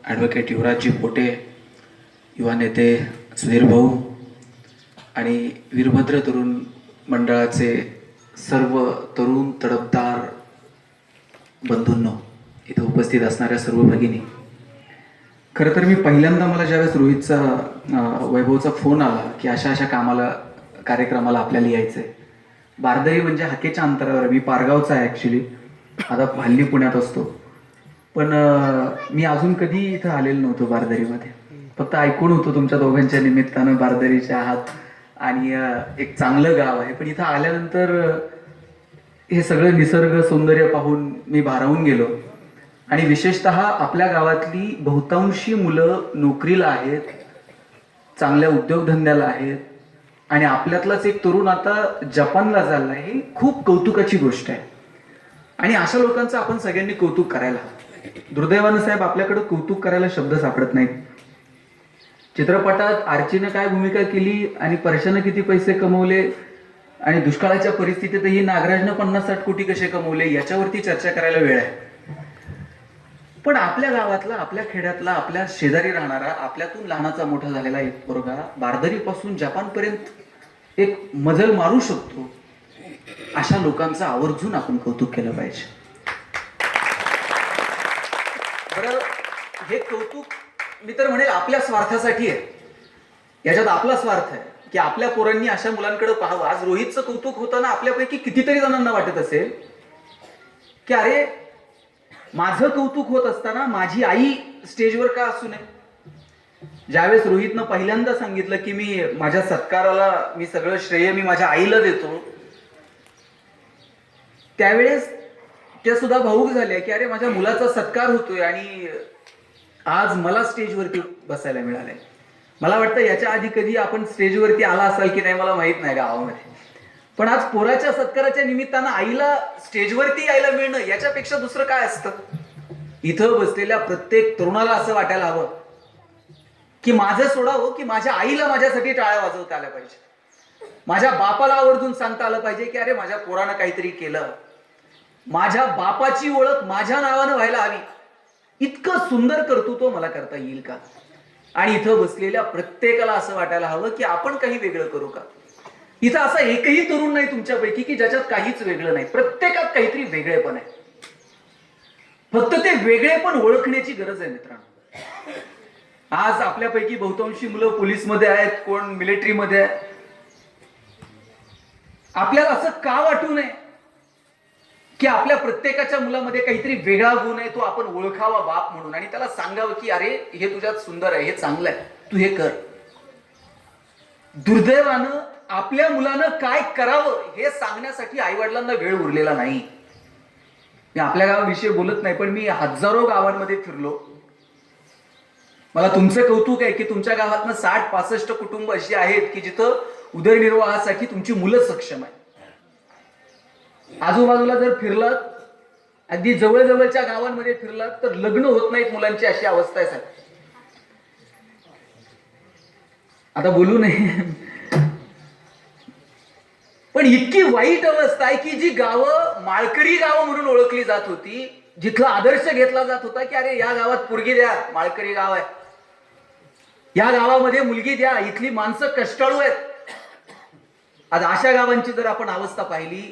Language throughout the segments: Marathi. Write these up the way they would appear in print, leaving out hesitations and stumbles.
ॲडव्होकेट युवराजजी पोटे, युवा नेते सुधीर भाऊ आणि वीरभद्र तरुण मंडळाचे सर्व तरुण तडफदार बंधूंनो, इथे उपस्थित असणाऱ्या सर्व भगिनी. खरं तर मी पहिल्यांदा मला ज्यावेळेस रोहितचा वैभवचा फोन आला की अशा अशा कार्यक्रमाला आपल्याला यायचं आहे. बारदरी म्हणजे हाकेच्या अंतरावर. मी पारगावचा आहे ॲक्च्युली, आता हल्ली पुण्यात असतो. पण मी अजून कधी इथं आलेलो नव्हतो बारदरीमध्ये. फक्त ऐकून होतो तुमच्या दोघांच्या निमित्तानं बारदरीचे आहात आणि एक चांगलं गाव आहे. पण इथं आल्यानंतर हे सगळं निसर्ग सौंदर्य पाहून मी भारावून गेलो. आणि विशेषतः आपल्या गावातली बहुतांशी मुलं नोकरीला आहेत, चांगल्या उद्योगधंद्याला आहेत आणि आपल्यातलाच एक तरुण आता जपानला चालला. ही खूप कौतुकाची गोष्ट आहे आणि अशा लोकांचं आपण सगळ्यांनी कौतुक करायला. दुर्दैवानं साहेब आपल्याकडे कौतुक करायला शब्द सापडत नाहीत. चित्रपटात आर्चीनं काय भूमिका केली आणि परशानं किती पैसे कमवले आणि दुष्काळाच्या परिस्थितीतही नागराजनं 50-60 कोटी कसे कमवले याच्यावरती चर्चा करायला वेळ आहे. पण आपल्या गावातला, आपल्या खेड्यातला, आपल्या शेजारी राहणारा, आपल्यातून लहानाचा मोठा झालेला एक पोरगा बारदरीपासून जपानपर्यंत एक मजल मारू शकतो, अशा लोकांचं आवर्जून आपण कौतुक केलं पाहिजे. बरं, हे कौतुक मी तर म्हणेल आपल्या स्वार्थासाठी आहे. याच्यात आपला स्वार्थ आहे की आपल्या पोरांनी अशा मुलांकडे पाहावं. आज रोहितचं कौतुक होताना आपल्यापैकी कितीतरी जणांना वाटत असेल की अरे, माझं कौतुक होत असताना माझी आई स्टेजवर का असू नये. ज्यावेळेस रोहितनं पहिल्यांदा सांगितलं की मी माझ्या सत्काराला मी सगळं श्रेय मी माझ्या आईला देतो, त्यावेळेस त्या सुद्धा भावूक झाल्या की अरे, माझ्या मुलाचा सत्कार होतोय आणि आज मला स्टेजवरती बसायला मिळालंय. मला वाटतं याच्या आधी कधी आपण स्टेजवरती आला असाल की नाही मला माहित नाही गावामध्ये, पण आज पोराच्या सत्काराच्या निमित्तानं आईला स्टेजवरती यायला मिळणं याच्यापेक्षा दुसरं काय असतं. इथं बसलेल्या प्रत्येक तरुणाला असं वाटायला हवं की माझं सोडावं की माझ्या आईला माझ्यासाठी टाळ्या वाजवता आल्या पाहिजे, माझ्या बापाला आवर्जून सांगता आलं पाहिजे की अरे, माझ्या पोरानं काहीतरी केलं, माझ्या बापाची ओळख माझ्या नावानं व्हायला हवी. इतकं सुंदर कर्तृत्व मला करता येईल का. आणि इथं बसलेल्या प्रत्येकाला असं वाटायला हवं की आपण काही वेगळं करू का. इथं असा एकही तरुण नाही तुमच्यापैकी की ज्याच्यात काहीच वेगळं नाही. प्रत्येकात काहीतरी वेगळेपण आहे. फक्त ते वेगळेपण ओळखण्याची गरज आहे मित्रांनो. आज आपल्यापैकी बहुतांशी मुलं पोलीसमध्ये आहेत, कोण मिलिटरीमध्ये आहे. आपल्याला असं का वाटू नये की आपल्या प्रत्येकाच्या मुलामध्ये काहीतरी वेगळा गुण आहे, तो आपण ओळखावा बाप म्हणून आणि त्याला सांगावं की अरे, हे तुझ्यात सुंदर आहे, हे चांगलं आहे, तू हे कर. दुर्दैवानं आपल्या मुलानं काय करावं हे सांगण्यासाठी आई वडिलांना वेळ उरलेला नाही. मी आपल्या गावाविषयी बोलत नाही, पण मी हजारो गावांमध्ये फिरलो. मला तुमचं कौतुक आहे की तुमच्या गावातनं 60-65 कुटुंब अशी आहेत की जिथं उदरनिर्वाहासाठी तुमची मुलं सक्षम आहेत. आजूबाजूला जर फिरलात, अगदी जवळजवळच्या गावांमध्ये फिरलात, तर लग्न होत नाहीत मुलांची, अशी अवस्था आहे. आता बोलू नये, पण इतकी वाईट अवस्था आहे की जी गावं माळकरी गावं म्हणून ओळखली जात होती, जिथला आदर्श घेतला जात होता की अरे, या गावात पोरगी द्या, माळकरी गाव आहे, या गावामध्ये मुलगी द्या, इथली माणसं कष्टाळू आहेत. आज अशा गावांची जर आपण अवस्था पाहिली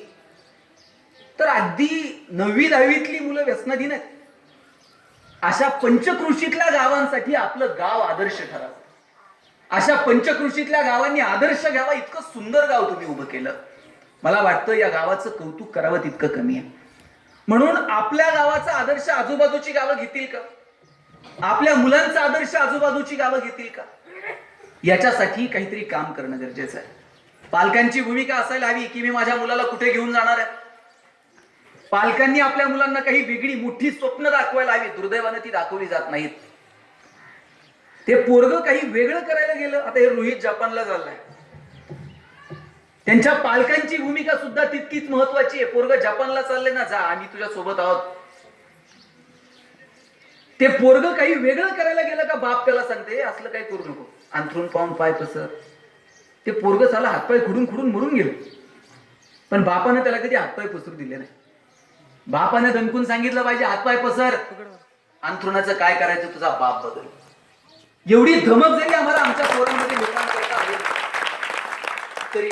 तर अगदी 9वी-10वीतली मुलं व्यसनाधीन आहेत. अशा पंचकृषीतल्या गावांसाठी आपलं गाव आदर्श ठरावं. अशा पंचकृषीतल्या गावांनी आदर्श घ्यावा. इतकं सुंदर गाव तुम्ही उभं केलं. मला वाटतं या गावाचं कौतुक करावं तितकं कमी आहे. म्हणून आपल्या गावाचा आदर्श आजूबाजूची गावं घेतील का? आपल्या मुलांचा आदर्श आजूबाजूची गावं घेतील का? याच्यासाठी काहीतरी काम करणं गरजेचं आहे. पालकांची भूमिका असायला हवी की मी माझ्या मुलाला कुठे घेऊन जाणार आहे. पालकांनी आपल्या मुलांना काही वेगळी मोठी स्वप्न दाखवायला हवी. दुर्दैवानं ती दाखवली जात नाहीत. ते पोरग काही वेगळं करायला गेलं. आता हे रोहित जपानला चाललाय, त्यांच्या पालकांची भूमिका सुद्धा तितकीच महत्वाची आहे. पोरग जपानला चालले ना, जा, आम्ही तुझ्या सोबत आहोत. ते पोरग काही वेगळं करायला गेलं का बाप त्याला सांगते असलं काही करू नको, अंथरून पाहून पाय पसर. ते पोरग चाला हातपाय खुडून खुडून मरून गेलं, पण बापाने त्याला कधी हातपाय पसरू दिले नाही. बापाने दणकून सांगितलं पाहिजे हातपाय पसर, अंथरुणाचं काय करायचं तुझा बाप बदल. एवढी धमक जरी आम्हाला आमच्या पोरांमध्ये निर्माण करता आली तरी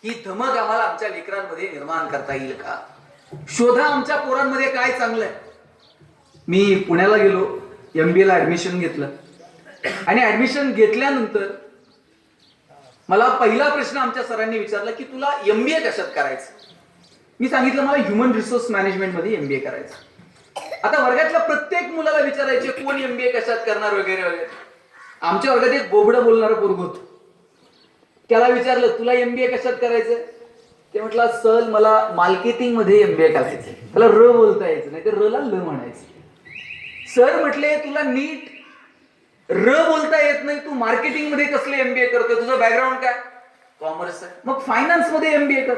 ही धमक आम्हाला आमच्या लेकरांमध्ये निर्माण करता येईल का? शोधा आमच्या पोरांमध्ये काय चांगलंय. मी पुण्याला गेलो, MBA ला ऍडमिशन घेतलं आणि ऍडमिशन घेतल्यानंतर मला पहिला प्रश्न आमच्या सरांनी विचारला की तुला MBA कशात करायचं. मी सांगितलं मला ह्युमन रिसोर्स मॅनेजमेंट मध्ये MBA करायचं. आता वर्गातल्या प्रत्येक मुलाला विचारायचे कोण MBA कशात करणार वगैरे वगैरे. आमच्या वर्गात एक बोबडं बोलणारं पोरग होतं. त्याला विचारलं तुला MBA कशात करायचं. ते म्हटलं सर मला मार्केटिंग मध्ये MBA करायचं. त्याला र बोलता यायचं नाही, तर र ला ल म्हणायचं. सर म्हटले तुला नीट र बोलता येत नाही, तू मार्केटिंग मध्ये कसले MBA करतोय, तुझं बॅकग्राऊंड काय. कॉमर्स आहे. मग फायनान्स मध्ये MBA कर.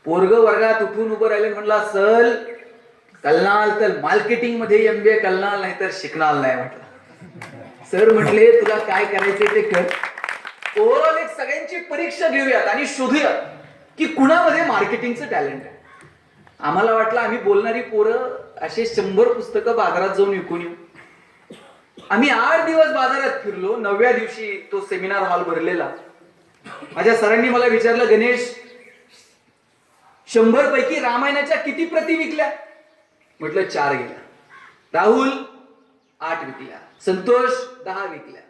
पोरग वर्गात उठून उभं राहिले, म्हणला सर कलनाल तर मार्केटिंग मध्ये MBA कलनाल नाही तर शिकणार नाही. म्हटलं सर म्हटले तुला काय करायचे ते कर. ओव्हरऑल एक सगळ्यांची परीक्षा घेऊयात आणि शोधूयात की कुणामध्ये मार्केटिंगचं टॅलेंट आहे. आम्हाला वाटलं आम्ही बोलणारी पोरं असे 100 पुस्तकं बाजारात जाऊन विकून येऊ. आम्ही 8 दिवस बाजारात फिरलो. 9व्या दिवशी तो सेमिनार हॉल भरलेला. माझ्या सरांनी मला विचारलं गणेश 100 पैकी रामायणाच्या किती प्रती विकल्या. म्हटलं 4 गेल्या. राहुल 8 विकल्या. संतोष 10 विकल्या.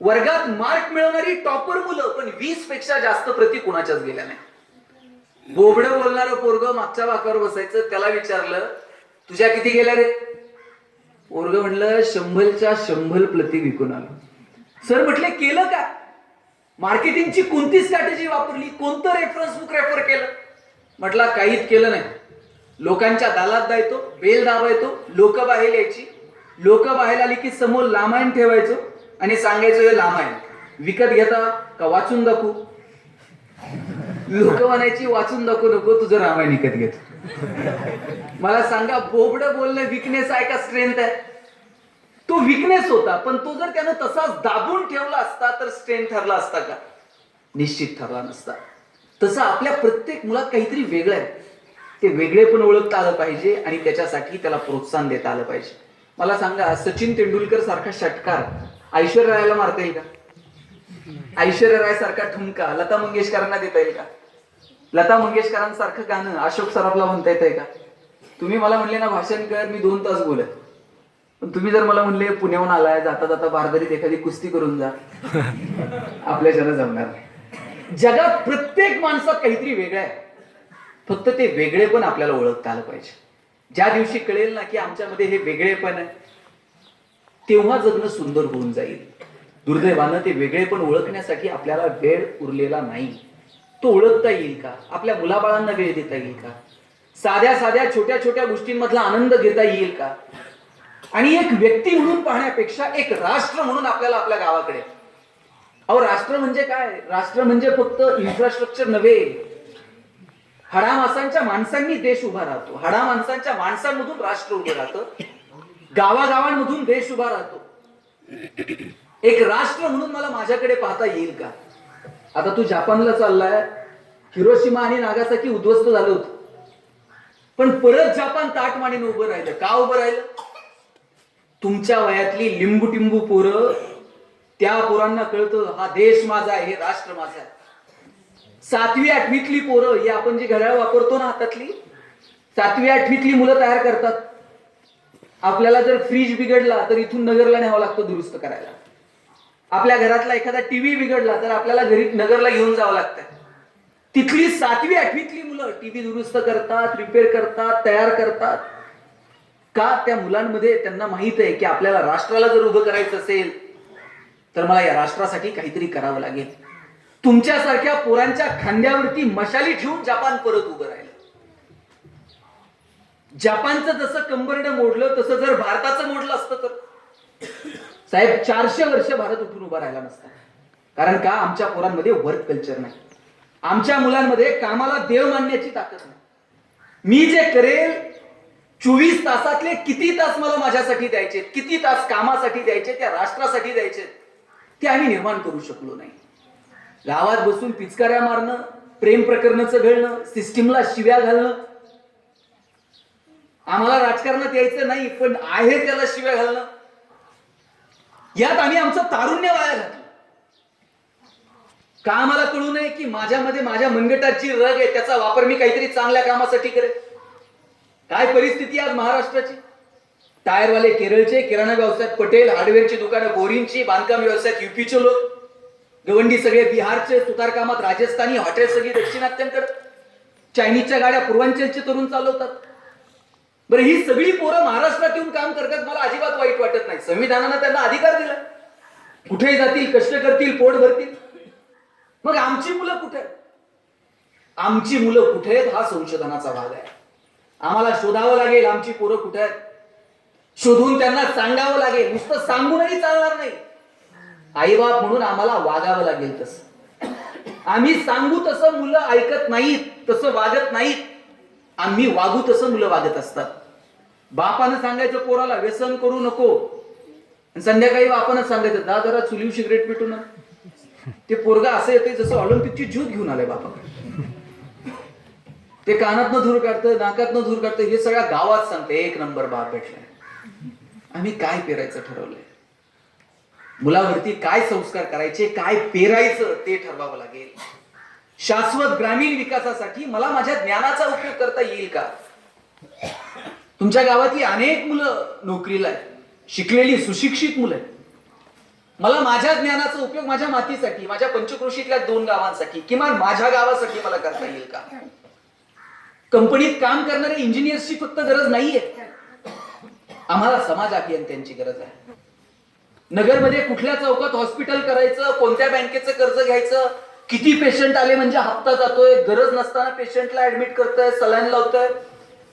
वर्गात मार्क मिळवणारी टॉपर मुलं पण 20 पेक्षा जास्त प्रती कुणाच्याच गेल्या नाही. बोबडं बोलणारं पोरग मागच्या वाकावर बसायचं. त्याला विचारलं तुझ्या किती गेल्या रे. पोरग म्हणलं 100च्या 100 प्रती विकून आलो. सर म्हटले केलं का. मार्केटिंगची कोणती स्ट्रॅटेजी वापरली, कोणतं रेफरन्स बुक रेफर केलं. म्हटलं काहीच केलं नाही. लोकांच्या दालात जायचो, बेल दाबायचो, लोक बाहेर यायची. लोक बाहेर आली की समोर रामायण ठेवायचो आणि सांगायचो हे रामायण विकत घेता का वाचून दाखवू. लोक म्हणायची वाचून दाखवू नको, तुझं रामायण विकत घेतो. मला सांगा बोबडं बोलणं विकनेस आहे का स्ट्रेंथ आहे. तो विकनेस होता, पण तो जर त्यानं तसाच दाबून ठेवला असता तर स्ट्रेंथ ठरला असता का. निश्चित ठरला नसता. तसं आपल्या प्रत्येक मुलात काहीतरी वेगळं आहे. ते वेगळे पण ओळखता आलं पाहिजे आणि त्याच्यासाठी त्याला प्रोत्साहन देता आलं पाहिजे. मला सांगा सचिन तेंडुलकर सारखा षटकार ऐश्वर्या रायला मारता येईल का. ऐश्वर्या राय सारखा ठुमका लता मंगेशकरांना देता येईल का. लता मंगेशकरांसारखं गाणं अशोक सराफला म्हणता येत आहे का. तुम्ही मला म्हणले ना भाषण कर, मी 2 तास बोलत. पण तुम्ही जर मला म्हणले पुण्याहून आलाय, जाता जाता बारदरीत एखादी कुस्ती करून जा, आपल्याच्यानं जमणार नाही. जगात प्रत्येक माणसात काहीतरी वेगळं आहे. फक्त ते वेगळे पण आपल्याला ओळखता आलं पाहिजे. ज्या दिवशी कळेल ना की आमच्यामध्ये हे वेगळेपण आहे, तेव्हा जगणं सुंदर होऊन जाईल. दुर्दैवानं ते वेगळेपण ओळखण्यासाठी आपल्याला वेळ उरलेला नाही. तो ओळखता येईल का. आपल्या मुलाबाळांना वेळ देता येईल का. साध्या साध्या छोट्या छोट्या गोष्टींमधला आनंद घेता येईल का. आणि एक व्यक्ती म्हणून पाहण्यापेक्षा एक राष्ट्र म्हणून आपल्याला आपल्या गावाकडे. अहो राष्ट्र म्हणजे काय. राष्ट्र म्हणजे फक्त इन्फ्रास्ट्रक्चर नव्हे. हाडामासांच्या माणसांनी देश उभा राहतो. हाडामाणसांच्या माणसांमधून राष्ट्र उभं राहतं. गावागावांमधून देश उभा राहतो. एक राष्ट्र म्हणून मला माझ्याकडे पाहता येईल का. आता तू जपानला चाललाय. हिरोशिमा आणि नागासाकी उद्ध्वस्त झालं होतं, पण परत जपान ताटमानेने उभं राहिलं. का उभं राहिलं. तुमच्या वयातली लिंबू पोरं, त्या पोरांना कळतं हा देश माझा आहे, हे राष्ट्र माझं आहे. 7वी 8वीतली पोरं, ही आपण जी घड्याळ वापरतो ना हातातली, 7वी 8वीतली मुलं तयार करतात. आपल्याला जर फ्रीज बिघडला तर इथून नगरला न्यावं लागतं दुरुस्त करायला. आपल्या घरातला एखादा टीव्ही बिघडला तर आपल्याला घरी नगरला घेऊन जावं लागतं. तिथली 7वी 8वीतली मुलं टीव्ही दुरुस्त करतात, रिपेअर करतात, तयार करतात. का. त्या मुलांमध्ये त्यांना माहित आहे की आपल्याला राष्ट्राला जर उभं करायचं असेल तर मला या राष्ट्रासाठी काहीतरी करावं लागेल. तुमच्यासारख्या पोरांच्या खांद्यावरती मशाली ठेवून जपान परत उभं राहिलं. जपानचं जसं कंबरडं मोडलं तसं जर भारताचं मोडलं असतं तर साहेब 400 वर्ष भारत उठून उभा राहिला नसता. कारण का. आमच्या पोरांमध्ये वर्क कल्चर नाही. आमच्या मुलांमध्ये कामाला देव मानण्याची ताकद नाही. मी जे करेल 24 तासातले किती तास मला माझ्यासाठी द्यायचे, किती तास कामासाठी द्यायचे, त्या राष्ट्रासाठी द्यायचे, ते आम्ही निर्माण करू शकलो नाही. गावात बसून पिचकाऱ्या मारणं, प्रेम प्रकरणाचं घडणं, सिस्टीमला शिव्या घालणं, आम्हाला राजकारणात यायचं नाही, पण आहे त्याला शिव्या घालणं, यात आम्ही आमचं तारुण्य वाया घातलं. का आम्हाला कळू नये की माझ्यामध्ये माझ्या मनगटाची रग आहे, त्याचा वापर मी काहीतरी चांगल्या कामासाठी करेन. काय परिस्थिती आज महाराष्ट्राची. टायरवाले केरळचे, किराणा व्यवसायात पटेल, हार्डवेअरची दुकानं बोरींची, बांधकाम व्यवसायात युपीचे लोक, गवंडी सगळे बिहारचे, सुतारकामात राजस्थानी, हॉटेल सगळी दक्षिणात्यांकडे, चायनीजच्या गाड्या पूर्वांचलचे तरुण चालवतात. बरं, ही सगळी पोरं महाराष्ट्रात येऊन काम करतात, मला अजिबात वाईट वाटत नाही. संविधानानं त्यांना अधिकार दिला, कुठेही जातील, कष्ट करतील, पोट भरतील. मग आमची मुलं कुठे आहेत? आमची मुलं कुठे आहेत हा संशोधनाचा भाग आहे. आम्हाला शोधावं लागेल आमची पोरं कुठे आहेत, शोधून त्यांना सांगावं लागेल. नुसतं सांगूनही चालणार नाही, आईबाप म्हणून आम्हाला वागावं लागेल. तसं आम्ही सांगू तसं मुलं ऐकत नाहीत, तसं वागत नाहीत. आम्ही वागू तसं मुलं वागत असतात. बापानं सांगायचं पोराला व्यसन करू नको, संध्याकाळी बापानं सांगायचं जा जरा चुलीव सिगरेट पेटू ना. ते पोरगा असं येते जसं ऑलिम्पिकची ज्यूत घेऊन आलंय बापाकडे. ते कानातनं धूर काढतं, नाकातनं धूर काढतं, हे सगळ्या गावात सांगते एक नंबर बाप भेटलाय. आम्ही काय पेरायचं ठरवलंय, मुलावरती काय संस्कार करायचे, काय पेरायचं ते ठरवावं लागेल. शाश्वत ग्रामीण विकासासाठी मला माझ्या ज्ञानाचा उपयोग करता येईल का? तुमच्या गावातली अनेक मुलं नोकरीला आहेत, शिकलेली सुशिक्षित मुलं आहेत. मला माझ्या ज्ञानाचा उपयोग माझ्या मातीसाठी, माझ्या पंचक्रोशीतल्या 2 गावांसाठी, किमान माझ्या गावासाठी मला करता येईल का? कंपनीत काम करणारे इंजिनियर्सची फक्त गरज नाहीये, आम्हाला समाज अभियंत्यांची गरज आहे. नगरमध्ये कुठल्या चौकात हॉस्पिटल करायचं, कोणत्या बँकेचं कर्ज घ्यायचं, किती पेशंट आले म्हणजे हप्ता जातोय, गरज नसताना पेशंटला ऍडमिट करतोय, सलाईन लावतोय,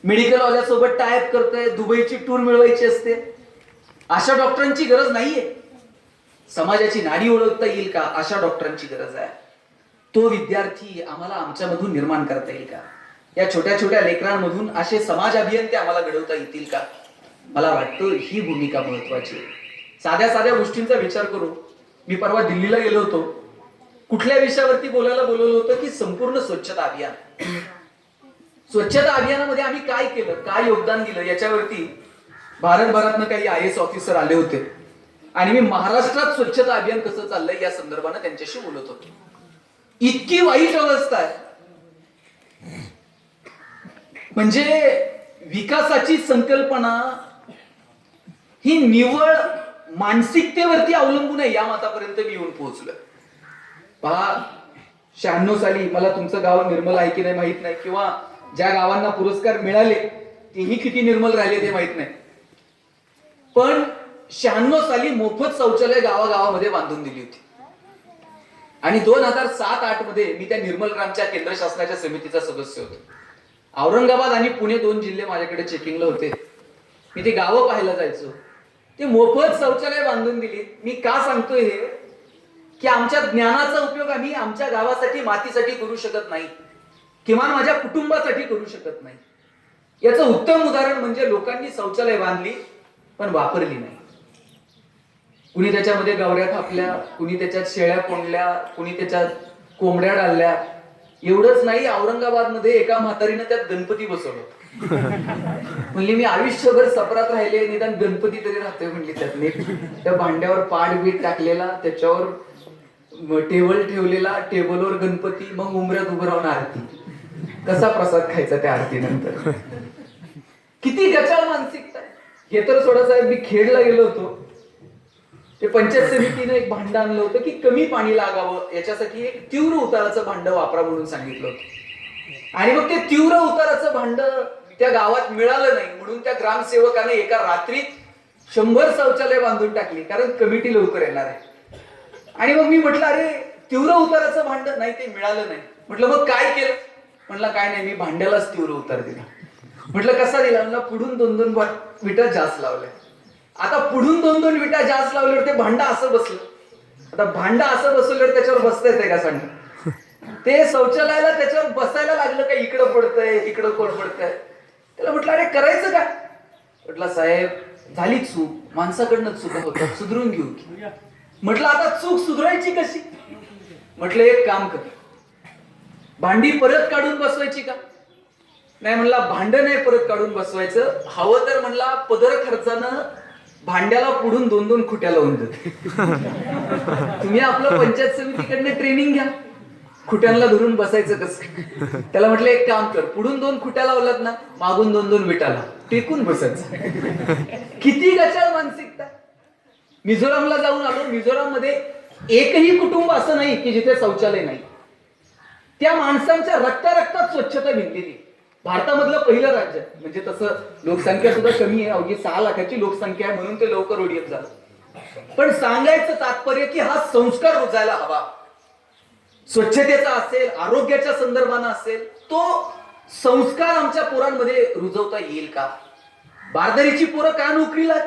मेडिकल वाल्यासोबत टायअप करतोय, दुबईची टूर मिळवायची असते, अशा डॉक्टरांची गरज नाहीये. समाजाची नाडी ओळखता येईल का अशा डॉक्टरांची गरज आहे. तो विद्यार्थी आम्हाला आमच्यामधून निर्माण करता येईल का? या छोट्या छोट्या लेकरांमधून असे समाज अभियंते आम्हाला घडवता येतील का? मला वाटतं ही भूमिका महत्वाची आहे. साध्या साध्या गोष्टींचा विचार करू. मी परवा दिल्लीला गेलो होतो, कुठल्या विषयावरती बोलायला बोलवलं होतं की संपूर्ण स्वच्छता अभियान. स्वच्छता अभियानामध्ये आम्ही काय केलं, काय योगदान दिलं याच्यावरती भारतभरातनं काही IAS ऑफिसर आले होते आणि मी महाराष्ट्रात स्वच्छता अभियान कसं चाललंय या संदर्भानं त्यांच्याशी बोलत होतो. इतकी वाईट अवस्था आहे, म्हणजे विकासाची संकल्पना ही निव्वळ मानसिकतेवरती अवलंबून आहे या मतापर्यंत मी येऊन पोहोचलोय. पहा, 96 साली मला तुमचं गाव निर्मल आहे की नाही माहित नाही, किंवा ज्या गावांना पुरस्कार मिळाले तेही किती निर्मल राहिले ते माहित नाही, पण 96 साली मोफत शौचालय गावागावामध्ये बांधून दिली होती. आणि 2007-8 मध्ये मी त्या निर्मल ग्रामच्या केंद्र शासनाच्या समितीचा सदस्य होतो. औरंगाबाद आणि पुणे 2 जिल्हे माझ्याकडे चेकिंगला होते. मी ते गावं पाहायला जायचो, ते मोफत शौचालय बांधून दिली. मी का सांगतोय हे, की आमच्या ज्ञानाचा उपयोग आम्ही आमच्या गावासाठी, मातीसाठी करू शकत नाही, किमान माझ्या कुटुंबासाठी करू शकत नाही. याचं उत्तम उदाहरण म्हणजे लोकांनी शौचालय बांधली पण वापरली नाही. कुणी त्याच्यामध्ये गवऱ्या थापल्या, कुणी त्याच्यात शेळ्या कोंडल्या, कुणी त्याच्यात कोंबड्या डालल्या. एवढंच नाही, औरंगाबादमध्ये एका म्हातारीनं त्यात गणपती बसवलं. म्हणली मी आयुष्यभर सपरात राहिले, निदान गणपती तरी राहतोय म्हणली त्यात. त्या भांड्यावर पाट बीट टाकलेला, त्याच्यावर टेबल ठेवलेला, टेबलवर गणपती, मग उंबऱ्यात उभं राहून आरती. कसा प्रसाद खायचा त्या आरतीनंतर? किती गचाळ मानसिकता. हे तर सोडा साहेब, मी खेडला गेलो होतो, ते पंचायत समितीने एक भांड आणलं होतं की कमी पाणी लागावं याच्यासाठी एक तीव्र उताराचं भांड वापरा म्हणून सांगितलं होतं. आणि मग ते तीव्र उताराचं भांड त्या गावात मिळालं नाही, म्हणून त्या ग्रामसेवकाने एका रात्रीत 100 शौचालय बांधून टाकली, कारण कमिटी लवकर येणार आहे. आणि मग मी म्हटलं अरे तीव्र उताराचं भांड नाही, ते मिळालं नाही. म्हटलं मग काय केलं? म्हटलं काय नाही, मी भांड्यालाच तीव्र उतार दिला. म्हटलं कसा दिला? म्हणलं पुढून 2-2 विटा जास्त लावल्या. आता पुढून 2-2 विटा जास्त लावल्यावर ते भांडं असं बसलं. आता भांडं असं बसवल्यावर त्याच्यावर बसता येते का सांग? ते शौचालयाला त्याच्यावर बसायला लागलं का, इकडं पडतंय इकडं कोण पडतंय. त्याला म्हटलं अरे करायचं काय? म्हटलं साहेब झाली चूक, माणसाकडनं चुका होतात, सुधरून घेऊ की. म्हटलं आता चूक सुधारायची कशी? म्हटलं एक काम कर, भांडी परत काढून बसवायची का? नाही म्हणला भांडं नाही परत काढून बसवायचं, हवं तर म्हणला पदर खर्चानं भांड्याला पुढून 2-2 खुट्या लावून देत. तुम्ही आपलं पंचायत समितीकडनं ट्रेनिंग घ्या, खुट्यांना धरून बसायचं कसं. त्याला म्हटलं एक काम कर, पुढून 2 खुट्या लावलात ना, मागून 2-2 विटाला टेकून बसायचं. किती गचाळ मानसिकता. मिझोरामला जाऊन आलो, मिझोराम मध्ये एकही कुटुंब असं नाही की जिथे शौचालय नाही. त्या माणसांच्या रक्तात स्वच्छता भिनलेली. भारतामधलं पहिलं राज्य, म्हणजे तसं लोकसंख्या सुद्धा कमी आहे, अवघी 6 लाखाची लोकसंख्या आहे, म्हणून ते लवकर ओढीत झालं. पण सांगायचं तात्पर्य की हा संस्कार रुजायला हवा. स्वच्छतेचा असेल, आरोग्याच्या संदर्भानं असेल, तो संस्कार आमच्या पोरांमध्ये रुजवता येईल का? बारदरीची पोरं का नोकरीला?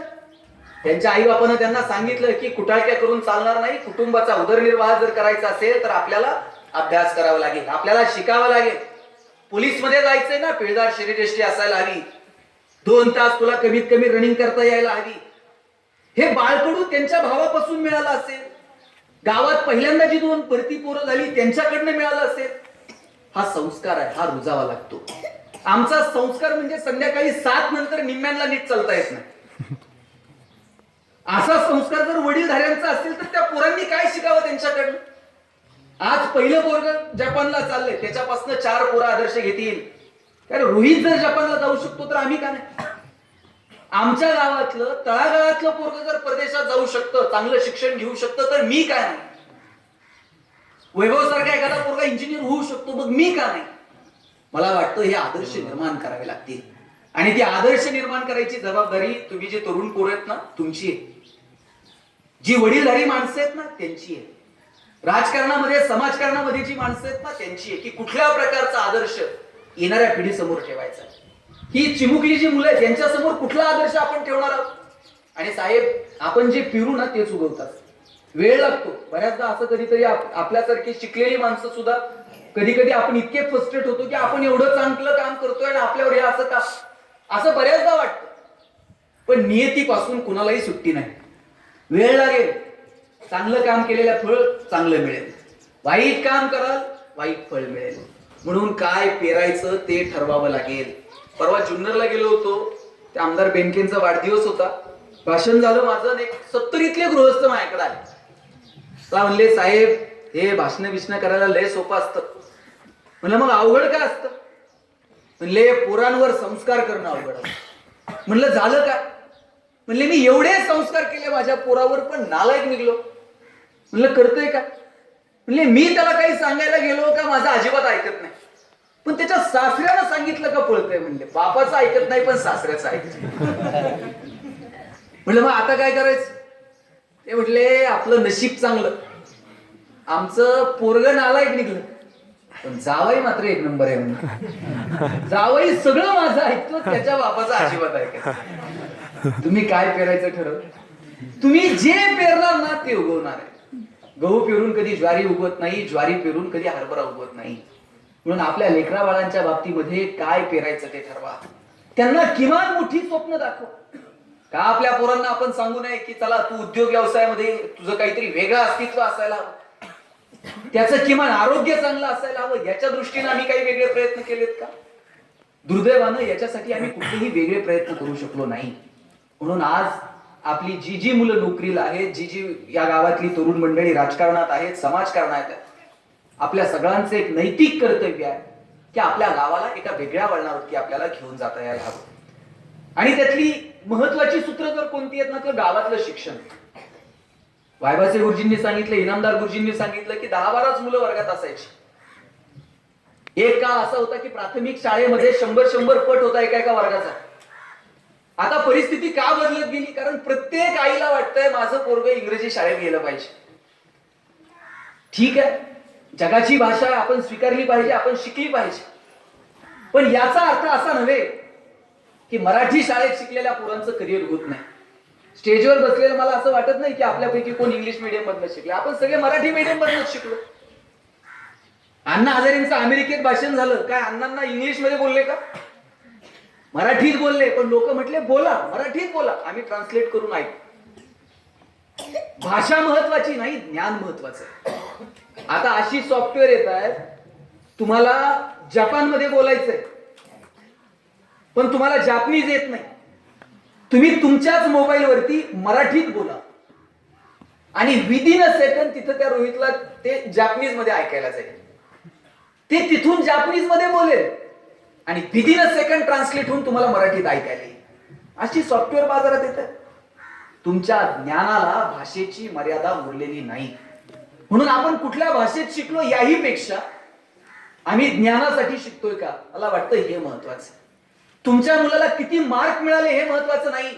त्यांच्या आई बापानं त्यांना सांगितलं की कुटाळक्या करून चालणार नाही, कुटुंबाचा उदरनिर्वाह जर करायचा असेल तर आपल्याला अभ्यास करावा लागेल, आपल्याला शिकावं लागेल. पोलीस मध्ये जायचंय ना, पिळदार शरीरयष्टी असायला हवी, 2 तास तुला कमीत कमी रनिंग करता यायला हवी. हे बाळकडू त्यांच्या भावापासून मिळालं असेल, गावात पहिल्यांदा जी 2 भरती पोरं झाली त्यांच्याकडनं मिळालं असेल. हा संस्कार आहे, हा रुजावा लागतो. आमचा संस्कार म्हणजे संध्याकाळी 7 नंतर निम्म्यांना नीट चालता येत नाही. असा संस्कार जर वडीलधाऱ्यांचा असेल तर त्या पोरांनी काय शिकावं त्यांच्याकडनं? आज पहिलं पोरग जपानला चाललंय, त्याच्यापासून 4 पोरं आदर्श घेतील. कारण रोहित जर जपानला जाऊ शकतो तर आम्ही का नाही? आमच्या गावातलं तळागाळातलं पोरग जर परदेशात जाऊ शकतं, चांगलं शिक्षण घेऊ शकतं, तर मी काय नाही? वैभव सारखा एखादा पोरगा इंजिनियर होऊ शकतो, मग मी का नाही? मला वाटतं हे आदर्श निर्माण करावे लागतील. आणि ती आदर्श निर्माण करायची जबाबदारी तुम्ही जे तरुण पोरं आहेत ना, तुमची आहे. जी वडीलधारी माणसं आहेत ना, त्यांची आहे. राजकारणामध्ये, समाजकारणामध्ये जी माणसं आहेत ना, त्यांची आहे. की कुठल्या प्रकारचा आदर्श येणाऱ्या पिढीसमोर ठेवायचा. ही चिमुकली जी मुलं आहेत त्यांच्यासमोर कुठला आदर्श आपण ठेवणार आहोत? आणि साहेब, आपण जे पिरू ना तेच उगवतात. वेळ लागतो. बऱ्याचदा असं कधीतरी आपल्यासारखी शिकलेली माणसं सुद्धा कधी कधी आपण इतके फ्रस्ट्रेट होतो की आपण एवढं चांगलं काम करतोय आणि आपल्यावर हे असं का, असं बऱ्याचदा वाटतं. पण नियतीपासून कुणालाही सुट्टी नाही. वेळ लागेल, चांगलं काम केलेलं फळ चांगलं मिळेल, वाईट काम कराल वाईट फळ मिळेल. म्हणून काय पेरायचं ते ठरवावं लागेल. परवा जुन्नरला गेलो होतो, त्या आमदार बेनकेंचा वाढदिवस होता. भाषण झालं माझं, एक 70 गृहस्थ माझ्याकडे आले. म्हणले साहेब, हे भाषण बिषण करायला लय सोपं असतं. म्हणलं मग अवघड काय असतं? म्हणले पोरांवर संस्कार करणं अवघड असतं. म्हणलं झालं का? म्हणले मी एवढे संस्कार केले माझ्या पोरावर पण नालायक निघलो. म्हणलं करतोय का? म्हणले मी त्याला काही सांगायला गेलो का माझं अजिबात ऐकत नाही, पण त्याच्या सासऱ्यानं सांगितलं का पळतंय. म्हणले बापाचं ऐकत नाही पण सासऱ्याचं ऐकत. म्हणलं मग आता काय करायचं? ते म्हटले आपलं नशीब चांगलं, आमचं पोरग नालायक निघलं पण जावई मात्र 1 नंबर आहे. म्हणून जावई सगळं माझं ऐकतो, त्याच्या बापाचं अजिबात ऐकत. तुम्ही काय पेरायचं ठरव, तुम्ही जे पेरणार ना ते उगवणार आहे. गहू पेरून कधी ज्वारी उगवत नाही, ज्वारी पेरून कधी हरभरा उगवत नाही. म्हणून आपल्या लेकरा बाळांच्या बाबतीमध्ये काय पेरायचं ते ठरवा. त्यांना किमान मोठी स्वप्न दाखव. का आपल्या पोरांना आपण सांगू नये की चला तू उद्योग व्यवसायामध्ये तुझं काहीतरी वेगळं अस्तित्व असायला हवं, त्याचं किमान आरोग्य चांगलं असायला हवं. याच्या दृष्टीने आम्ही काही वेगळे प्रयत्न केलेत का? दुर्दैवानं याच्यासाठी आम्ही कुठलेही वेगळे प्रयत्न करू शकलो नाही. म्हणून आज आपली जी जी मुलं नोकरीला आहेत, जी जी या गावातली तरुण मंडळी राजकारणात आहेत, समाजकारणात आहेत, आपल्या सगळ्यांचं एक नैतिक कर्तव्य आहे की आपल्या गावाला एका वेगळ्या वळणावरती आपल्याला घेऊन जाता यायला हवं. आणि त्यातली महत्वाची सूत्र जर कोणती आहेत ना, तर गावातलं शिक्षण. वायबासे गुरुजींनी सांगितलं, इनामदार गुरुजींनी सांगितलं की 10-12 मुलं वर्गात असायची. एक काळ असा होता की प्राथमिक शाळेमध्ये 100 पट होता एका वर्गाचा. आता परिस्थिती का बदलत गेली? कारण प्रत्येक आईला वाटतंय माझं पोरगं इंग्रजी शाळेत गेलं पाहिजे. ठीक आहे, जगाची भाषा आपण स्वीकारली पाहिजे, आपण शिकली पाहिजे, पण याचा अर्थ असा नव्हे की मराठी शाळेत शिकलेल्या पोरांचं करिअर होत नाही. स्टेजवर बसलेलं मला असं वाटत नाही की आपल्यापैकी कोण इंग्लिश मीडियम मधनं शिकले. आपण सगळे मराठी मीडियम मधनच शिकलो. अण्णा हजारेंचं अमेरिकेत भाषण झालं, काय अण्णांना इंग्लिश मध्ये बोलले का? मराठीत बोलले, पण लोक म्हटले बोला मराठीत बोला, आम्ही ट्रान्सलेट करून ऐकू. भाषा महत्वाची नाही, ज्ञान महत्वाचं. आता अशी सॉफ्टवेअर येत आहेत, तुम्हाला जपानमध्ये बोलायचंय पण तुम्हाला जापनीज येत नाही, तुम्ही तुमच्याच मोबाईलवरती मराठीत बोला आणि विदिन अ सेकंड तिथं त्या रोहितला ते जापनीज मध्ये ऐकायला जाईल. ते तिथून जापनीज मध्ये बोलेल आणि विदिन अ सेकंड ट्रान्सलेट होऊन तुम्हाला मराठीत ऐकायला येईल. अशी सॉफ्टवेअर बाजारात येतात. तुमच्या ज्ञानाला भाषेची मर्यादा उरलेली नाही. म्हणून आपण कुठल्या भाषेत शिकलो याही पेक्षा आम्ही ज्ञानासाठी शिकतोय का, मला वाटतं हे महत्वाचं. तुमच्या मुलाला किती मार्क मिळाले हे महत्वाचं नाही.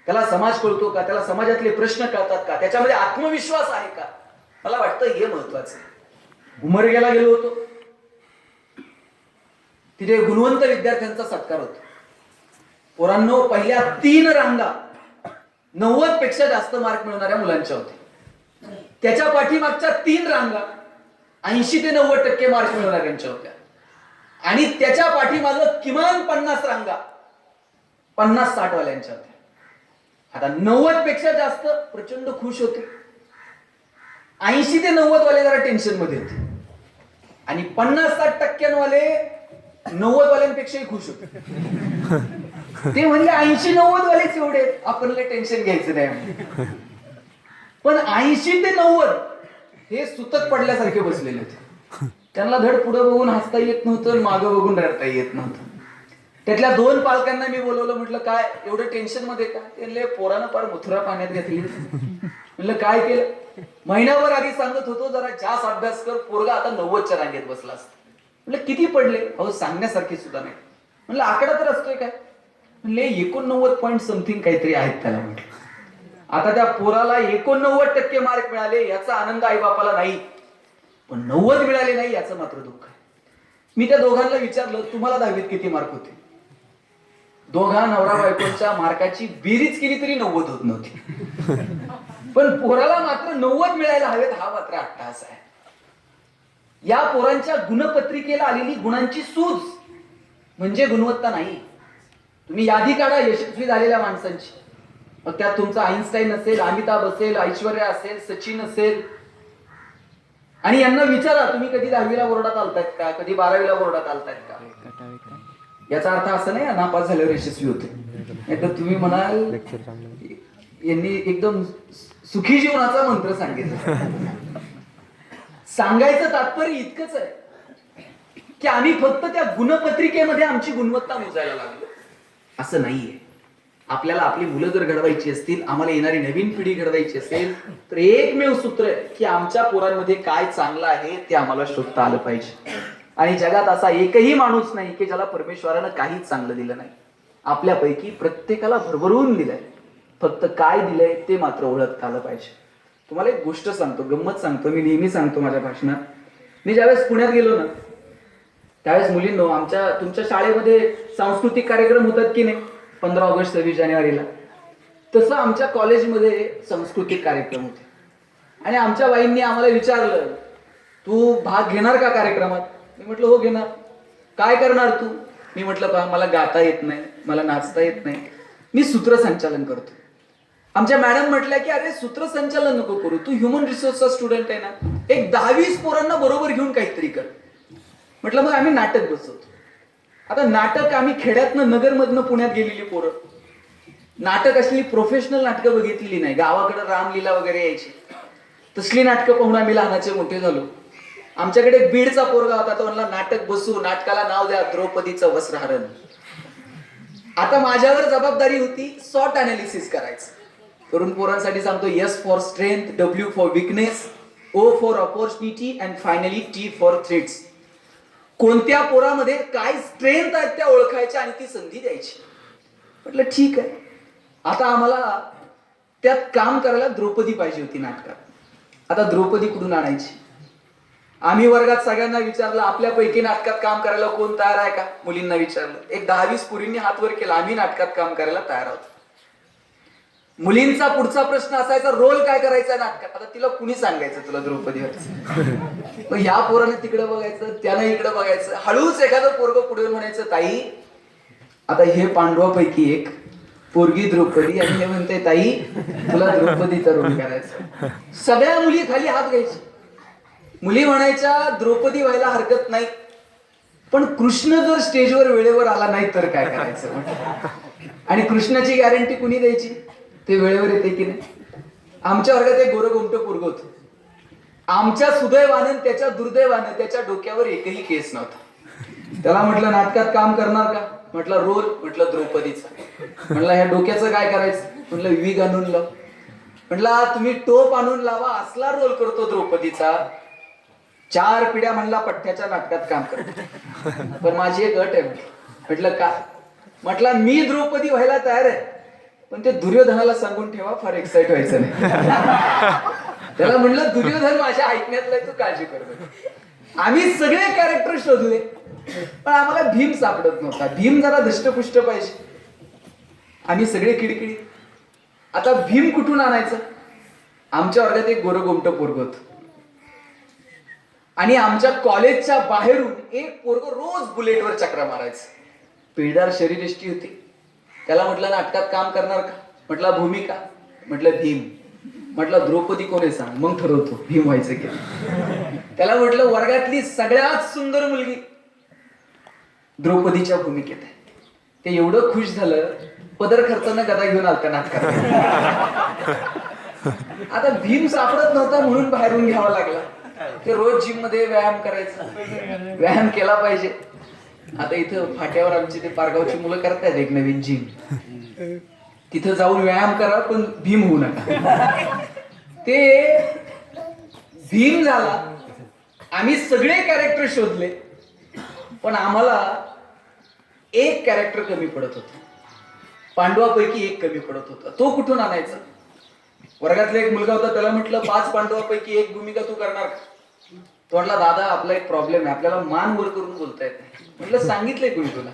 त्याला समाज कळतो का, त्याला समाजातले प्रश्न कळतात का, त्याच्यामध्ये आत्मविश्वास आहे का, मला वाटतं हे महत्वाचं. उमरग्याला गेलो होतो, तिथे गुणवंत विद्यार्थ्यांचा सत्कार होता. पोरांनो, पहिल्या 3 रांगा 90 पेक्षा जास्त मार्क मिळवणाऱ्या मुलांच्या होत्या. त्याच्या पाठीमागच्या 3 रांगा 80 ते 90% मार्क मिळवणाऱ्यांच्या होत्या आणि त्याच्या पाठीमागं किमान 50 रांगा 50-60 वाल्यांच्या होत्या. आता 90 पेक्षा जास्त प्रचंड खुश होते, 80 ते 90 वाले जरा टेन्शन मध्ये होते आणि 50-60% वाले 90 वाल्यांपेक्षाही खुश होते. ते म्हणले 80-90 वालेच एवढे, आपण टेन्शन घ्यायचं नाही. पण 80 ते 90 हे सुतक पडल्यासारखे बसलेले होते. त्यांना धड पुढे बघून हसता येत नव्हतं, मागं बघून रडता येत नव्हतं. त्यातल्या 2 पालकांना मी बोलवलं, म्हटलं काय एवढं टेन्शन मध्ये का? ते म्हणले पोरानं फार मथुरा पाण्यात घातली. म्हणलं काय केलं? महिनाभर आधी सांगत होतो जरा जास्त अभ्यास कर, पोरगा आता 90च्या रांगेत बसला असता. म्हणलं किती पडले? अहो सांगण्यासारखी सुद्धा नाही. म्हणलं आकडा तर असतोय काय? म्हणले 89 पॉईंट समथिंग काहीतरी आहेत त्याला. म्हटलं आता त्या पोराला 89% मार्क मिळाले याचा आनंद आई बापाला नाही, पण 90 मिळाले नाही याचं मात्र दुःख आहे. मी त्या दोघांना विचारलं, तुम्हाला 10वीत किती मार्क होते? दोघा नवरा बायकोंच्या मार्काची बेरीज केली तरी 90 होत नव्हती. पण पोराला मात्र 90 मिळायला हवेत, हा मात्र अट्टहास आहे. या पोरांच्या गुणपत्रिकेला आलेली गुणांची सूज म्हणजे गुणवत्ता नाही. तुम्ही यादी काढा यशस्वी झालेल्या माणसांची, मग त्यात तुमचा आईन्स्टाईन असेल, अमिताभ असेल, ऐश्वर्या असेल, सचिन असेल, आणि यांना विचारा तुम्ही कधी 10वीला बोर्डात आलतायत का, कधी 12वीला बोर्डात आलतायत का? याचा अर्थ असं नाही नापास झाल्यावर यशस्वी होते. नाहीतर तुम्ही म्हणाल यांनी एकदम सुखी जीवनाचा मंत्र सांगितला. सांगायचं तात्पर्य इतकंच आहे की आम्ही फक्त त्या गुणपत्रिकेमध्ये आमची गुणवत्ता मोजायला लागलो असं नाहीये. आपल्याला आपली मुलं जर घडवायची असतील, आम्हाला येणारी नवीन पिढी घडवायची असेल, तर एकमेव सूत्र आहे की आमच्या पोरांमध्ये काय चांगलं आहे ते आम्हाला शोधता आलं पाहिजे. आणि जगात असा एकही माणूस नाही की ज्याला परमेश्वरानं काहीच चांगलं दिलं नाही. आपल्यापैकी प्रत्येकाला भरभरून दिलंय, फक्त काय दिलंय ते मात्र ओळखता आलं पाहिजे. तुम्हाला एक गोष्ट सांगतो, गंमत सांगतो, मी नेहमी सांगतो माझ्या भाषणात. मी ज्यावेळेस पुण्यात गेलो ना, त्यावेळेस मुलींनो, तुमच्या शाळेमध्ये सांस्कृतिक कार्यक्रम होतात की नाही 15 ऑगस्ट 26 जानेवारीला, तसं आमच्या कॉलेजमध्ये सांस्कृतिक कार्यक्रम होते. आणि आमच्या बाईंनी आम्हाला विचारलं, तू भाग घेणार का कार्यक्रमात? मी म्हटलं हो घेणार. काय करणार तू? मी म्हटलं पहा, मला गाता येत नाही, मला नाचता येत नाही, मी सूत्रसंचालन करतो. आमच्या मॅडम म्हटल्या की अरे सूत्रसंचालन नको करू, तू ह्युमन रिसोर्सचा स्टुडंट आहे ना, एक 10-20 पोरांना बरोबर घेऊन काहीतरी कर. म्हटलं मग आम्ही नाटक बसवतो. आता नाटक आम्ही खेड्यातनं नगरमधनं पुण्यात गेलेली पोरं, नाटक असलेली प्रोफेशनल नाटकं बघितलेली नाही. गावाकडे रामलीला वगैरे यायची, तसली नाटकं पाहून आम्ही लहानाचे मोठे झालो. आमच्याकडे बीडचा पोरगा होता, तो म्हणला नाटक बसू, नाटकाला नाव द्या द्रौपदीचं वस्त्रहरण. आता माझ्यावर जबाबदारी होती सॉट अनालिसिस करायचं. तरुण पोरांसाठी सांगतो, S for strength, W for weakness, O for opportunity and finally T for threats. कोणत्या पोरामध्ये काय स्ट्रेंथ आहेत त्या ओळखायच्या आणि ती संधी द्यायची. म्हटलं ठीक आहे. आता आम्हाला त्यात काम करायला द्रौपदी पाहिजे होती नाटकात. आता द्रौपदी कुठून आणायची? आम्ही वर्गात सगळ्यांना विचारलं, आपल्यापैकी नाटकात काम करायला कोण तयार आहे का? मुलींना विचारलं, एक 10-20 पोरींनी हात वर केला, आम्ही नाटकात काम करायला तयार आहोत. मुलींचा पुढचा प्रश्न असायचा, रोल काय करायचा नाटकात? आता तिला कुणी सांगायचं तुला द्रौपदी व्हायचं? मग ह्या पोराने तिकडे बघायचं, त्यानं इकडे बघायचं. हळूच एखादं पोरग पुढे म्हणायचं, ताई आता हे पांडवापैकी एक पोरगी द्रौपदी, आणि हे म्हणते ताई तुला द्रौपदीचा रोल करायचा. सगळ्या मुली खाली हात घ्यायची. मुली म्हणायच्या द्रौपदी व्हायला हरकत नाही, पण कृष्ण जर स्टेजवर वेळेवर आला नाही तर काय करायचं म्हटलं. आणि कृष्णाची गॅरंटी कुणी द्यायची ते वेळेवर येते की नाही? आमच्या वर्गात एक गोरगोमटं पोरगं होतं. आमच्या सुदैवानं त्याच्या दुर्दैवानं त्याच्या डोक्यावर एकही केस नव्हता. त्याला म्हटलं नाटकात काम करणार का? म्हटलं रोल. म्हटलं द्रौपदीचा. म्हटलं ह्या डोक्याचं काय करायचं? म्हटलं विग आणून लाव. म्हटलं तुम्ही टोप आणून लावा, असला रोल करतो द्रौपदीचा. 4 पिढ्या म्हणला पठ्ठ्याच्या नाटकात काम करतो. पण माझी एक अट आहे. म्हटलं का? म्हटलं मी द्रौपदी व्हायला तयार आहे, पण ते दुर्योधनाला सांगून ठेवा, फार एक्साइट व्हायचं नाही. त्याला म्हटलं दुर्योधन माझ्या ऐकण्यातला, तू काळजी कर. आम्ही सगळे कॅरेक्टर शोधले, पण आम्हाला भीम सापडत नव्हता. भीम जरा धष्टपुष्ट पाहिजे. आम्ही सगळे किडकिडी. आता भीम कुठून आणायचं? आमच्या वर्गात एक गोरगोमटं पोरगं होतं. आणि आमच्या कॉलेजच्या बाहेरून एक पोरगं रोज बुलेटवर चक्रा मारायचं. पिळदार शरीरयष्टी होती. त्याला म्हटलं नाटकात काम करणार का? म्हटलं भूमिका. म्हटलं भीम. म्हटलं द्रौपदी कोण आहे सांग, मग ठरवतो भीम व्हायचं की. त्याला म्हटलं वर्गातली सगळ्यात सुंदर मुलगी द्रौपदीच्या भूमिकेत आहे. ते एवढं खुश झालं, पदर खर्चानं गदा घेऊन आलता नाटकात. आता भीम सापडत नव्हता म्हणून बाहेरून घ्यावा लागला. ते रोज जिम मध्ये व्यायाम करायचा. व्यायाम केला पाहिजे. आता इथं फाट्यावर आमची ते पारगावची मुलं करतायत एक नवीन जिम. तिथं जाऊन व्यायाम करा, पण भीम होऊ नका. ते भीम झाला. आम्ही सगळे कॅरेक्टर शोधले, पण आम्हाला एक कॅरेक्टर कमी पडत होतं. पांडवापैकी एक कमी पडत होता. तो कुठून आणायचा? वर्गातला एक मुलगा होता. त्याला म्हटलं 5 पांडवापैकी एक भूमिका तू करणार का? तो म्हटला दादा आपला एक प्रॉब्लेम आहे, आपल्याला मान वर करून बोलता येत नाही. म्हटलं सांगितलंय कुणी तुला?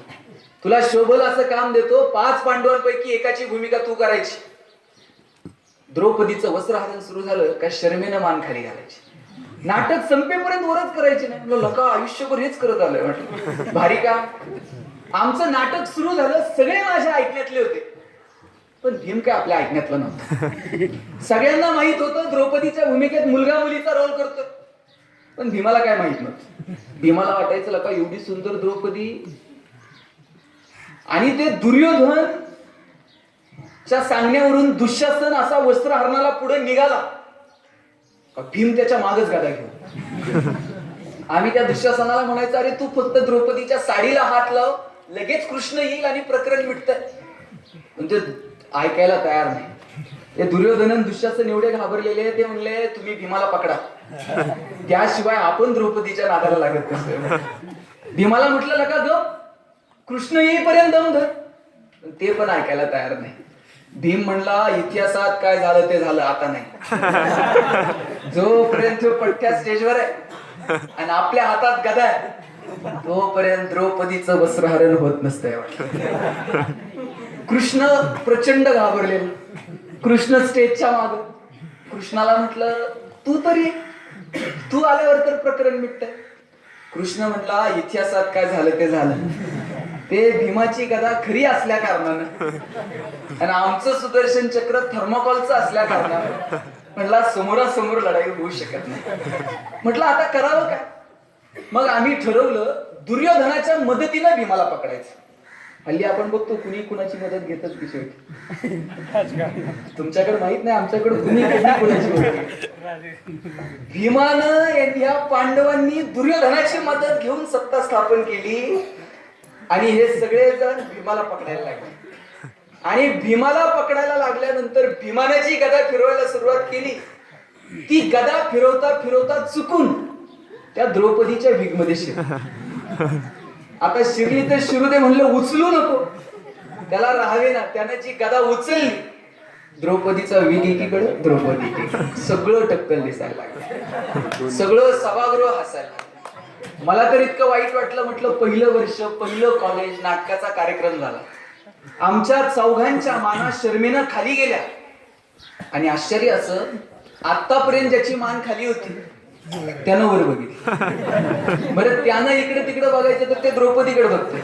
तुला शोभल असं काम देतो, 5 पांडवांपैकी एकाची भूमिका तू करायची. द्रौपदीचं वस्त्रहरण सुरू झालं का शर्मेनं मान खाली घालायची. नाटक संपेपर्यंत वरच करायची नाही. म्हटलं लका आयुष्यभर हेच करत आलोय. म्हटलं भारी काम. आमचं नाटक सुरू झालं. सगळे माझ्या ऐकण्यातले होते, पण भीम काय आपल्या ऐकण्यातलं नव्हतं. सगळ्यांना माहित होतं द्रौपदीच्या भूमिकेत मुलगा मुलीचा रोल करतो, पण भीमाला काय माहित नव्हतं. भीमाला वाटायचं लका एवढी सुंदर द्रौपदी. आणि ते दुर्योधन च्या सांगण्यावरून दुःशासन असा वस्त्रहरणाला पुढे निघाला, भीम त्याच्या मागच गादा घेऊन. आम्ही त्या दुःशासनाला म्हणायचं अरे तू फक्त द्रौपदीच्या साडीला हात लाव, लगेच कृष्ण येईल आणि प्रकरण मिटतंय. पण ते ऐकायला तयार नाही. ते दुर्योधन दुःशासन एवढे घाबरलेले, ते म्हणले तुम्ही भीमाला पकडा, त्याशिवाय आपण द्रौपदीच्या नादाला लागत नसतो. भीमाला म्हटलं नका ग, कृष्ण येईपर्यंत दम धर. ते पण ऐकायला तयार नाही. भीम म्हणला इतिहासात काय झालं ते झालं, आता नाही. जोपर्यंत पठ्ठ्या स्टेजवर आहे आणि आपल्या हातात गदा आहे, तोपर्यंत द्रौपदीचं वस्त्रहरण होत नसतंय. कृष्ण प्रचंड घाबरलेला. कृष्ण स्टेजच्या माग. कृष्णाला म्हटलं तू तरी, तू आल्यावर तर प्रकरण मिटतंय. कृष्ण म्हणला इतिहासात काय झालं ते झालं. ते भीमाची गदा खरी असल्या कारणानं आणि आमचं सुदर्शन चक्र थर्मोकॉलचं असल्या कारणानं म्हटला समोरासमोर लढाई होऊ शकत नाही. म्हटलं आता करावं काय? मग आम्ही ठरवलं दुर्योधनाच्या मदतीनं भीमाला पकडायचं. हल्ली आपण बघतो कुणी कुणाची मदत घेतच की शेवटी. तुमच्याकडे माहित नाही, आमच्याकडे कुणी कुणाची मदत. भीमानं या पांडवांनी दुर्योधनाची मदत घेऊन सत्ता स्थापन केली आणि हे सगळे जण भीमाला पकडायला लागले. आणि भीमाला पकडायला लागल्यानंतर भीमाने जी गदा फिरवायला सुरुवात केली, ती गदा फिरवता फिरवता चुकून त्या द्रौपदीच्या भीगमध्ये शिरली. आता शिरली तर शिरू दे म्हणलं, उचलू नको, त्याला राहावे ना. त्याने जी गदा उचलली, द्रौपदीचा विग एकीकडे, द्रौपदी एकीकडे. सगळं टक्कल दिसायला लागलं. सगळं सभागृह हसायला लागलं. मला तर इतकं वाईट वाटलं. म्हटलं पहिलं वर्ष, पहिलं कॉलेज, नाटकाचा कार्यक्रम झाला. आमच्या चौघांच्या माना शर्मेनं खाली गेल्या. आणि आश्चर्य असं, आतापर्यंत ज्याची मान खाली होती त्यानं वर बघितलं. बरं त्यानं इकडे तिकडे बघायचं तर ते द्रौपदीकडे बघते.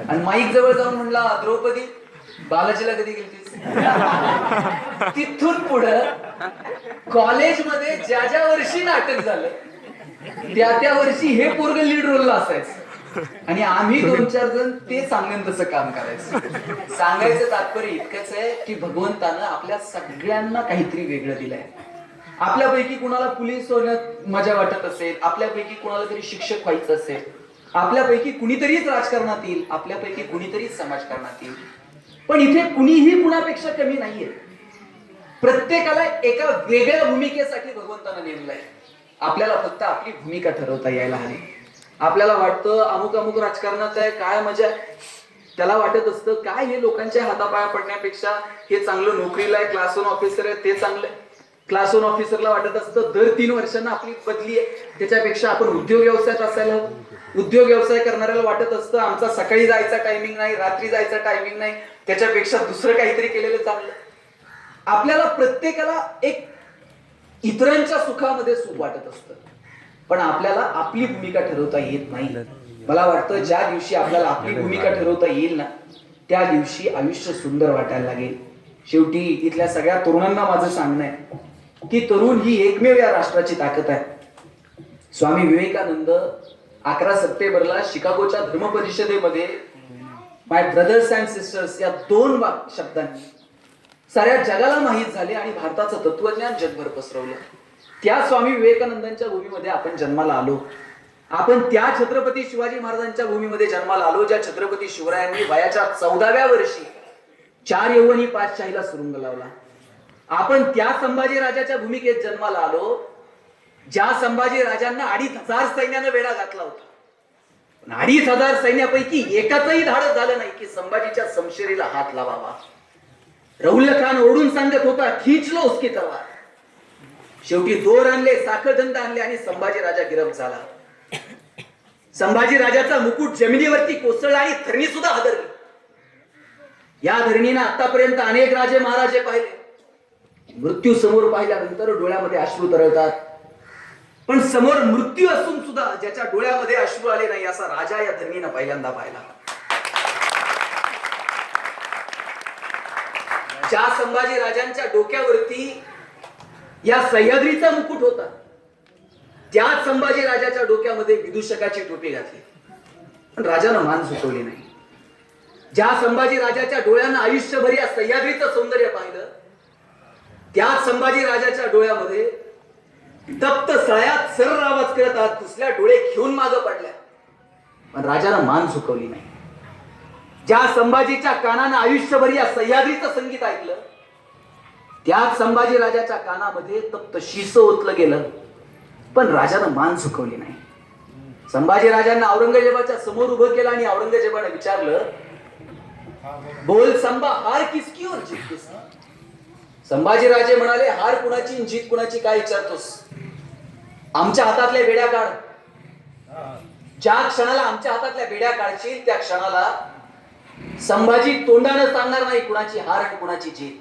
आणि माईक जवळ जाऊन म्हणला द्रौपदी बालाजीला कधी गेलतीस? तिथून पुढं कॉलेजमध्ये ज्या ज्या वर्षी नाटक झालं त्या त्या वर्षी हे पोरग लीड रोलला असायचं. आणि आम्ही 2-4 जण ते सांगेन तसं काम करायचं. सांगायचं तात्पर्य इतकंच आहे की भगवंतानं आपल्या सगळ्यांना काहीतरी वेगळं दिलंय. आपल्यापैकी कुणाला पोलीस होण्यात मजा वाटत असेल, आपल्यापैकी कुणाला तरी शिक्षक व्हायचं असेल, आपल्यापैकी कुणीतरीच राजकारणात येईल, आपल्यापैकी कुणीतरीच समाजकारणात येईल. पण इथे कुणीही कुणापेक्षा कमी नाहीये. प्रत्येकाला एका वेगळ्या भूमिकेसाठी भगवंतानं नेमलंय. आपल्याला फक्त आपली भूमिका ठरवता यायला हवी. आपल्याला वाटतं अमुक अमुक राजकारणात आहे, काय मजा आहे. त्याला वाटत असतं काय हे लोकांच्या हातापाया पडण्यापेक्षा हे चांगलं नोकरीला आहे, क्लास 1 ऑफिसर आहे, ते चांगलं आहे. क्लास 1 ऑफिसरला वाटत असतं दर 3 वर्षांना आपली बदली आहे, त्याच्यापेक्षा आपण उद्योग व्यवसायात असायला हवं. उद्योग व्यवसाय करणाऱ्याला वाटत असतं आमचा सकाळी जायचा टायमिंग नाही, रात्री जायचा टायमिंग नाही, त्याच्यापेक्षा दुसरं काहीतरी केलेलं चांगलं. आपल्याला प्रत्येकाला एक इतरांच्या सुखामध्ये सुख वाटत असतं, पण आपल्याला आपली भूमिका ठरवता येत नाही. मला वाटतं ज्या दिवशी आपल्याला आपली भूमिका ठरवता येईल ना, त्या दिवशी आयुष्य सुंदर वाटायला लागेल. शेवटी इथल्या सगळ्या तरुणांना माझं सांगणं आहे की तरुण ही एकमेव या राष्ट्राची ताकद आहे. स्वामी विवेकानंद 11 सप्टेंबरला शिकागोच्या धर्म परिषदेमध्ये माय ब्रदर्स अँड सिस्टर्स या 2 शब्दांनी साऱ्या जगाला माहीत झाले आणि भारताचं तत्वज्ञान जगभर पसरवलं. त्या स्वामी विवेकानंदांच्या भूमीमध्ये आपण जन्माला आलो. आपण त्या छत्रपती शिवाजी महाराजांच्या भूमीमध्ये जन्माला आलो, ज्या छत्रपती शिवरायांनी वयाच्या 14व्या वर्षी 4 यौवनी पातशाहीला सुरुंग लावला. आपण त्या संभाजी राजाच्या भूमिकेत जन्माला आलो, ज्या संभाजी राजांना 2500 सैन्यानं वेढा घातला होता. 2500 सैन्यापैकी एकाचंही धाडस झालं नाही की संभाजीच्या समशेरीला हात लावावा. राहुल खान ओढून सांगत होता खींच लो उसकी तलवार. शेवटी दोर आणले, साखळदंड आणले आणि संभाजी राजा गिरफ्त झाला. संभाजी राजाचा मुकुट जमिनीवरती कोसळला आणि धरणी सुद्धा हादरली. या धरणीनं आतापर्यंत अनेक राजे महाराजे पाहिले. मृत्यू समोर पाहिल्यानंतर डोळ्यामध्ये अश्रू तरळतात, पण समोर मृत्यू असून सुद्धा ज्याच्या डोळ्यामध्ये अश्रू आले नाही असा राजा या धरणीनं पहिल्यांदा पाहिला. ज्या संभाजी राजांच्या डोक्यावरती या सह्याद्रीचा मुकुट होता, त्याच संभाजी राजाच्या डोक्यामध्ये विदूषकाची टोपी घातली, पण राजानं मान झुकवली नाही. ज्या संभाजी राजाच्या डोळ्यानं आयुष्यभर या सह्याद्रीचं सौंदर्य पाहिलं, त्याच संभाजी राजाच्या डोळ्यामध्ये तप्त सळ्यात सरळ आवाज करत आत घुसल्या, डोळे घेऊन मागं पडल्या, पण राजानं मान झुकवली नाही. ज्या संभाजीच्या कानानं आयुष्यभर या सह्याद्रीचं संगीत ऐकलं, त्याच संभाजी राजाच्या कानामध्ये तप्त शिस ओतलं गेलं, पण राजानं मान झुकवली नाही. संभाजी राजांना औरंगजेबाच्या समोर उभं केलं आणि औरंगजेबाने विचारलं, बोल संभा, हार किसकी और जीत किसकी? संभाजी राजे म्हणाले, हार कुणाची जीत कुणाची काय विचारतोस? आमच्या हातातल्या बेड्या काढ. ज्या क्षणाला आमच्या हातातल्या बेड्या काढशील त्या क्षणाला संभाजी तोंडानं सांगणार नाही कुणाची हार आणि कुणाची जीत.